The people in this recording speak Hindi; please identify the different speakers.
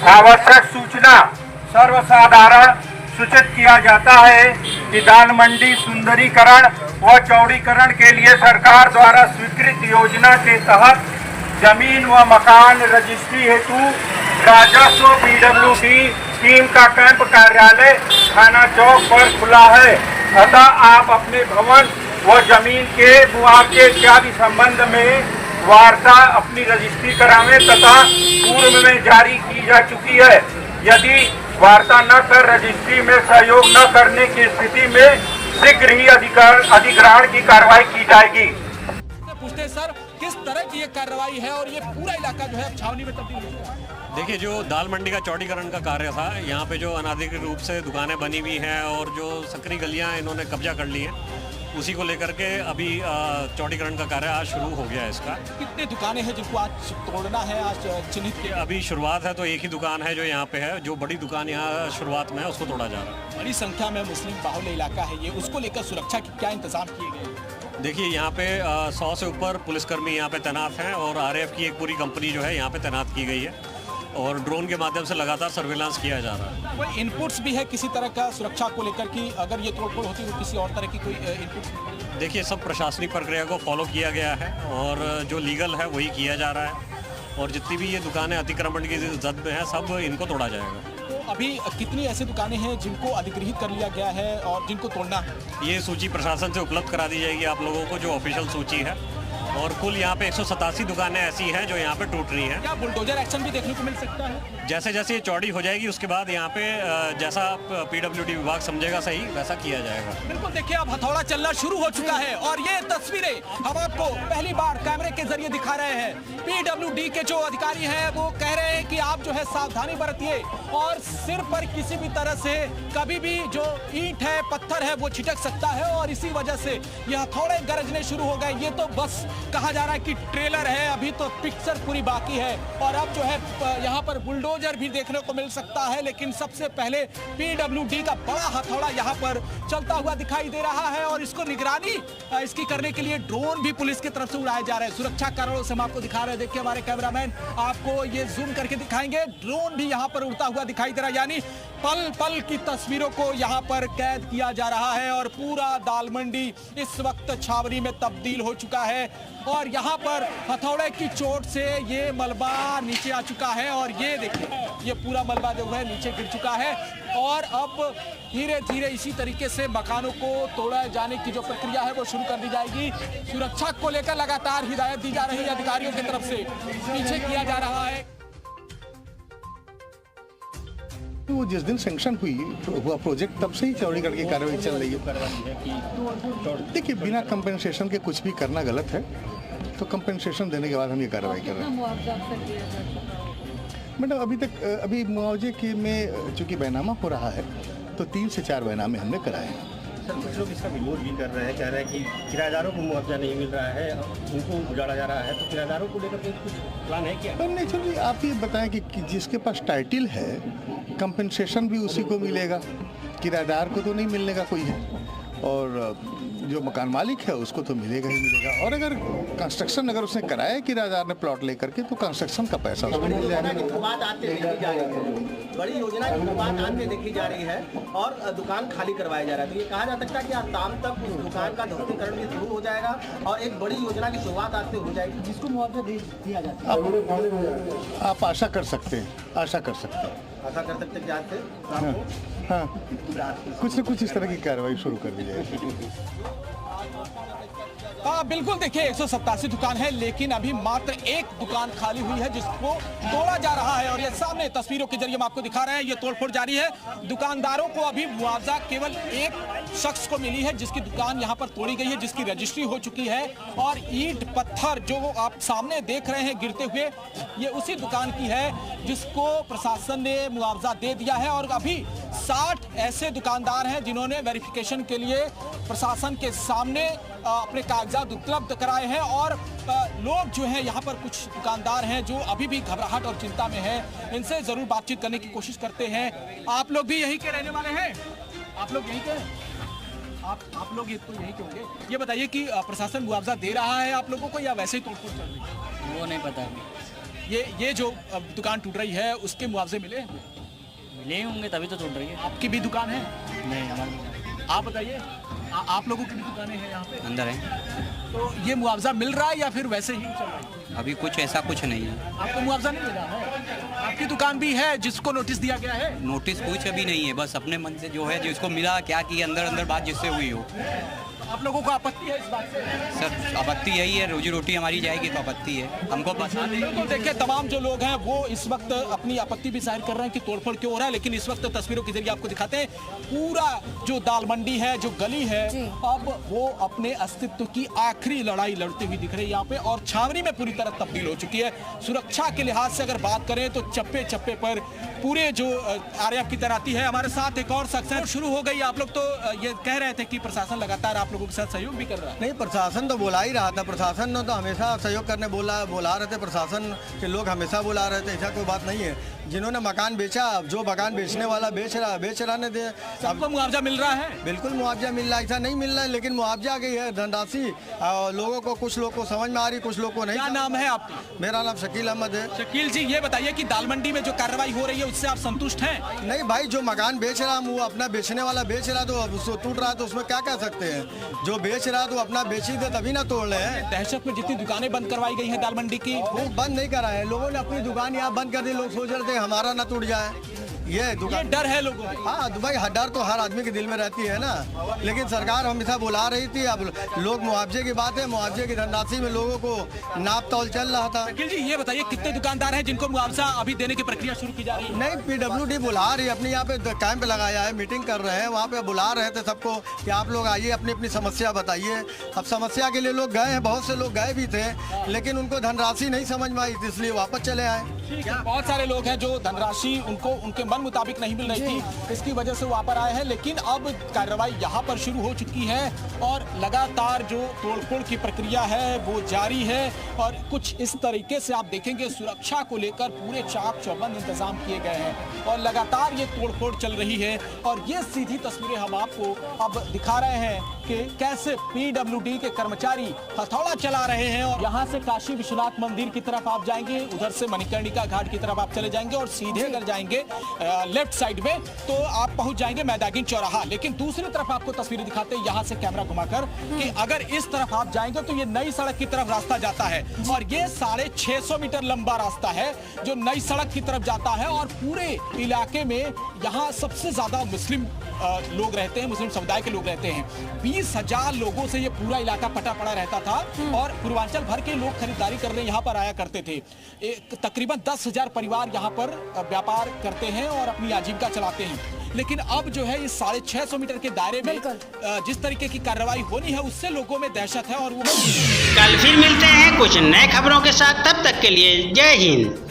Speaker 1: आवश्यक सूचना सर्वसाधारण सूचित किया जाता है कि दाल मंडी सुंदरीकरण व चौड़ीकरण के लिए सरकार द्वारा स्वीकृत योजना के तहत जमीन व मकान रजिस्ट्री हेतु राजस्व PWD टीम का कैंप कार्यालय थाना चौक पर खुला है। अतः आप अपने भवन व जमीन के मुआवजे इत्यादि संबंध में वार्ता अपनी रजिस्ट्री करावें तथा पूर्व में जारी की जा चुकी है। यदि वार्ता न कर रजिस्ट्री में सहयोग न करने की स्थिति में शीघ्र ही अधिग्रहण की कार्रवाई की जाएगी।
Speaker 2: पूछते हैं सर, किस तरह की ये कार्रवाई है और ये पूरा इलाका जो है छावनी में तब्दील हो चुका है?
Speaker 3: देखिए, जो दाल मंडी का चौड़ीकरण का कार्य था, यहाँ पे जो अनाधिकृत रूप से दुकानें बनी हुई हैं और जो संकरी गलियाँ इन्होंने कब्जा कर ली हैं, उसी को लेकर के अभी चौड़ीकरण का कार्य आज शुरू हो गया है। इसका
Speaker 2: कितनी दुकानें हैं जिनको आज तोड़ना है, आज चिन्हित किया?
Speaker 3: अभी शुरुआत है तो एक ही दुकान है जो यहाँ पे है। जो बड़ी दुकान यहाँ शुरुआत में है उसको तोड़ा जा रहा है।
Speaker 2: बड़ी संख्या में मुस्लिम बाहुल्य इलाका है ये, उसको लेकर सुरक्षा के क्या इंतजाम किए गए?
Speaker 3: देखिए, यहाँ पे 100 से ऊपर पुलिसकर्मी यहाँ पे तैनात हैं और RAF की एक पूरी कंपनी जो है यहाँ पे तैनात की गई है और ड्रोन के माध्यम से लगातार सर्विलांस किया जा रहा है।
Speaker 2: कोई इनपुट्स भी है किसी तरह का सुरक्षा को लेकर कि अगर ये तोड़फोड़ होती तो किसी और तरह की कोई इनपुट?
Speaker 3: देखिए, सब प्रशासनिक प्रक्रिया को फॉलो किया गया है और जो लीगल है वही किया जा रहा है और जितनी भी ये दुकानें अतिक्रमण की जद में है सब इनको तोड़ा जाएगा।
Speaker 2: तो अभी कितनी ऐसी दुकानें हैं जिनको अधिग्रहित कर लिया गया है और जिनको तोड़ना है?
Speaker 3: ये सूची प्रशासन से उपलब्ध करा दी जाएगी आप लोगों को, जो ऑफिशियल सूची है। और कुल यहाँ पे 187 दुकानें ऐसी हैं जो यहाँ पे टूट रही हैं।
Speaker 2: क्या बुलडोजर एक्शन भी देखने को मिल सकता है?
Speaker 3: जैसे जैसे ये चौड़ी हो जाएगी उसके बाद यहाँ पे जैसा PWD विभाग समझेगा सही वैसा किया जाएगा।
Speaker 2: बिल्कुल, देखिए अब हथौड़ा चलना शुरू हो चुका है और ये तस्वीरें हम आपको पहली बार कैमरे के जरिए दिखा रहे हैं। PWD के जो अधिकारी हैं वो कह रहे हैं कि आप जो है सावधानी बरतिए और सिर पर किसी भी तरह से कभी भी जो ईंट है, पत्थर है वो छिटक सकता है और इसी वजह से ये हथौड़े गरजने शुरू हो गए। ये तो बस कहा जा रहा है कि ट्रेलर है, अभी तो पिक्चर पूरी बाकी है और अब जो है यहाँ पर बुलडोजर भी देखने को मिल सकता है। लेकिन सबसे पहले PWD का बड़ा हथौड़ा यहाँ पर चलता हुआ दिखाई दे रहा है और इसको निगरानी इसकी करने के लिए ड्रोन भी पुलिस की तरफ से उड़ाए जा रहे हैं। सुरक्षा कारणों से हम आपको दिखा रहे हैं, देखिए हमारे कैमरामैन आपको ये जूम करके दिखाएंगे। ड्रोन भी यहाँ पर उड़ता हुआ दिखाई दे रहा है, यानी पल पल की तस्वीरों को यहाँ पर कैद किया जा रहा है और पूरा दाल मंडी इस वक्त छावनी में तब्दील हो चुका है और यहाँ पर हथौड़े की चोट से ये मलबा नीचे आ चुका है और ये देखिए ये पूरा मलबा जो है नीचे गिर चुका है और अब धीरे धीरे इसी तरीके से मकानों को तोड़ा जाने की जो प्रक्रिया है वो शुरू कर दी जाएगी। सुरक्षा को लेकर लगातार हिदायत दी जा रही है अधिकारियों की तरफ से, पीछे किया जा रहा है।
Speaker 4: वो जिस दिन सैंक्शन हुआ प्रोजेक्ट तब से ही चौड़ीकरण की कार्रवाई चल रही है। देखिए, बिना कंपेंसेशन के कुछ भी करना गलत है, तो कंपेंसेशन देने के बाद हम ये कार्रवाई कर रहे हैं। मैडम अभी मुआवजे के में चूँकि बैनामा हो रहा है तो 3 से 4 बैनामे हमने कराए हैं।
Speaker 5: सर, कुछ लोग इसका विरोध भी कर रहे हैं, कह रहे हैं कि किराएदारों को मुआवजा नहीं मिल रहा है, उनको उजाड़ा जा रहा है, तो किराएदारों को लेकर कुछ प्लान है क्या?
Speaker 4: नेचुरली आप ये बताएं कि जिसके पास टाइटिल है कंपेंसेशन भी उसी को मिलेगा, किराएदार को तो नहीं मिलने का कोई है और जो मकान मालिक है उसको तो मिलेगा ही मिलेगा। और अगर कंस्ट्रक्शन अगर उसने कराया किराएदार ने प्लॉट लेकर के तो कंस्ट्रक्शन का पैसा उसको मिल जाएगा।
Speaker 5: बड़ी योजना की शुरुआत आज से देखी जा रही है और दुकान खाली करवाया जा रहा है, तो ये कहा जा सकता है कि आज शाम तक उस दुकान का ध्वस्तीकरण भी शुरू हो जाएगा और एक बड़ी योजना की शुरुआत आज से हो जाएगी जिसको मुआवजा दिया जाता है।
Speaker 4: आप आशा कर सकते हैं, आशा कर सकते हैं
Speaker 5: कि आज से
Speaker 4: हाँ, कुछ न कुछ इस तरह की कार्रवाई शुरू कर दी जाएगी।
Speaker 2: बिल्कुल, देखिए 187 दुकान है लेकिन अभी मात्र एक दुकान खाली हुई है जिसको तोड़ा जा रहा है और ये सामने तस्वीरों के जरिए हम आपको दिखा रहे हैं, ये तोड़फोड़ जारी है। दुकानदारों को अभी मुआवजा केवल एक शख्स को मिली है जिसकी दुकान यहाँ पर तोड़ी गई है, जिसकी रजिस्ट्री हो चुकी है और ईंट पत्थर जो आप सामने देख रहे हैं गिरते हुए, ये उसी दुकान की है जिसको प्रशासन ने मुआवजा दे दिया है। और अभी 60 ऐसे दुकानदार हैं जिन्होंने वेरिफिकेशन के लिए प्रशासन के सामने अपने कागजात उपलब्ध कराए हैं और लोग जो हैं यहाँ पर कुछ दुकानदार हैं जो अभी भी घबराहट और चिंता में हैं, इनसे जरूर बातचीत करने की कोशिश करते हैं। आप लोग भी यहीं के रहने वाले हैं? आप लोग यहीं के? आप लोग ये तो यहीं के होंगे। ये बताइए कि प्रशासन मुआवजा दे रहा है आप लोगों को या वैसे ही तोड़फोड़ चल रही है?
Speaker 6: वो नहीं पता।
Speaker 2: ये जो अब दुकान टूट रही है उसके मुआवजे मिले हैं?
Speaker 6: मिले होंगे तभी तो टूट रही है।
Speaker 2: आपकी भी दुकान है?
Speaker 6: नहीं हमारी
Speaker 2: आप बताइए, आप लोगों की भी दुकानें हैं यहाँ पे?
Speaker 6: अंदर है।
Speaker 2: तो ये मुआवजा मिल रहा है या फिर वैसे ही चल रहा है?
Speaker 6: अभी कुछ ऐसा कुछ नहीं है।
Speaker 2: आपको मुआवजा नहीं मिला है? आपकी दुकान भी है जिसको नोटिस दिया गया है?
Speaker 6: नोटिस कुछ अभी नहीं है, बस अपने मन से जो है जिसको मिला क्या की अंदर अंदर बात जिससे हुई हो।
Speaker 2: आप लोगों को आपत्ति है इस बात से?
Speaker 6: सर आपत्ति यही है, रोजी रोटी हमारी जाएगी तो आपत्ति है हमको बता दें।
Speaker 2: तो देखिए तमाम जो लोग हैं वो इस वक्त अपनी आपत्ति भी जाहिर कर रहे हैं कि तोड़फोड़ क्यों हो रहा है, लेकिन इस वक्त तस्वीरों के जरिए आपको दिखाते हैं पूरा जो दाल मंडी है, जो गली है, अब वो अपने अस्तित्व की आखिरी लड़ाई लड़ती हुई दिख रही है यहाँ पे, और छावनी में पूरी तरह तब्दील हो चुकी है। सुरक्षा के लिहाज से अगर बात करें तो चप्पे चप्पे पर पूरे जो आरएएफ की तैनाती है। हमारे साथ एक और शख्स है, शुरू हो गई। आप लोग तो ये कह रहे थे कि प्रशासन लगातार आप लोगों के साथ सहयोग भी कर रहा है।
Speaker 7: नहीं, प्रशासन तो बोला ही रहा था, प्रशासन ने तो हमेशा सहयोग करने बोला रहे थे, प्रशासन के लोग हमेशा बुला रहे थे, ऐसा कोई बात नहीं है। जिन्होंने मकान बेचा, जो मकान बेचने वाला बेच रहा ने दे।
Speaker 2: सबको मुआवजा मिल रहा है?
Speaker 7: बिल्कुल मुआवजा मिल रहा है, ऐसा नहीं मिल रहा है, लेकिन मुआवजा की है धनराशि लोगों को, कुछ लोग को समझ में आ रही, कुछ लोग को नहीं।
Speaker 2: क्या नाम है आपका?
Speaker 7: मेरा नाम शकील अहमद है।
Speaker 2: शकील जी, ये बताइए कि दाल मंडी में जो कार्रवाई हो रही है उससे आप संतुष्ट हैं?
Speaker 7: नहीं भाई, जो मकान बेच रहा वो अपना बेचने वाला बेच रहा, तो उसको टूट रहा, तो उसमें क्या कह सकते हैं। जो बेच रहा तो अपना बेच ही दे, तभी ना तोड़ रहे हैं।
Speaker 2: दहशत में जितनी दुकानें बंद करवाई गई हैं दाल मंडी की,
Speaker 7: वो बंद नहीं करा है, लोगों ने अपनी दुकान यहाँ बंद कर दी। लोग सोच रहे थे हमारा ना टूट जाए, ये दुकान,
Speaker 2: डर है लोगों को।
Speaker 7: हाँ तो भाई डर तो हर आदमी के दिल में रहती है ना, लेकिन सरकार हमेशा बुला रही थी। अब लोग मुआवजे की बात है, मुआवजे की धनराशि में लोगों को नाप तौल चल रहा था।
Speaker 2: शकील जी, ये बताइए कितने दुकानदार हैं जिनको मुआवजा अभी देने की प्रक्रिया शुरू की जा रही है?
Speaker 7: नहीं, PWD बुला रही है, अपने यहाँ पे कैंप लगाया है, मीटिंग कर रहे हैं, वहाँ पे बुला रहे थे सबको कि आप लोग आइए, अपनी अपनी समस्या बताइए। अब समस्या के लिए लोग गए हैं, बहुत से लोग गए भी थे, लेकिन उनको धनराशि नहीं समझ में आई, इसलिए वापस चले आए।
Speaker 2: बहुत सारे लोग हैं जो धनराशि उनको उनके मन मुताबिक नहीं मिल रही थी, इसकी वजह से वापस आए हैं, लेकिन अब कार्रवाई यहाँ पर शुरू हो चुकी है और लगातार जो तोड़फोड़ की प्रक्रिया है वो जारी है। और कुछ इस तरीके से आप देखेंगे सुरक्षा को लेकर पूरे चाक चौबंद इंतजाम किए गए हैं और लगातार ये तोड़फोड़ चल रही है। और ये सीधी तस्वीरें हम आपको अब दिखा रहे हैं कि कैसे PWD के कर्मचारी हथौड़ा चला रहे हैं। और यहाँ से काशी विश्वनाथ मंदिर की तरफ आप जाएंगे, उधर से मणिकर्णिका घाट की तरफ आप चले जाएंगे और सीधे अगर जाएंगे लेफ्ट साइड में तो आप पहुंच जाएंगे मैदागिन चौराहा। लेकिन दूसरी तरफ आपको तस्वीरें दिखाते हैं यहाँ से कैमरा घुमाकर कि अगर इस तरफ आप जाएंगे तो ये नई सड़क की तरफ रास्ता जाता है और ये 650 मीटर लंबा रास्ता है जो नई सड़क की तरफ जाता है। और पूरे इलाके में यहाँ सबसे ज्यादा मुस्लिम लोग रहते हैं, मुस्लिम समुदाय के लोग रहते हैं। 20,000 लोगों से ये पूरा इलाका पटा पड़ा रहता था और पूर्वांचल भर के लोग खरीदारी करने यहाँ पर आया करते थे। तकरीबन 10,000 परिवार यहाँ पर व्यापार करते हैं और अपनी आजीविका चलाते हैं। लेकिन अब जो है इस 650 मीटर के दायरे में जिस तरीके की कार्रवाई होनी है उससे लोगों में दहशत है। और वो
Speaker 8: कल फिर मिलते हैं कुछ नए खबरों के साथ, तब तक के लिए जय हिंद।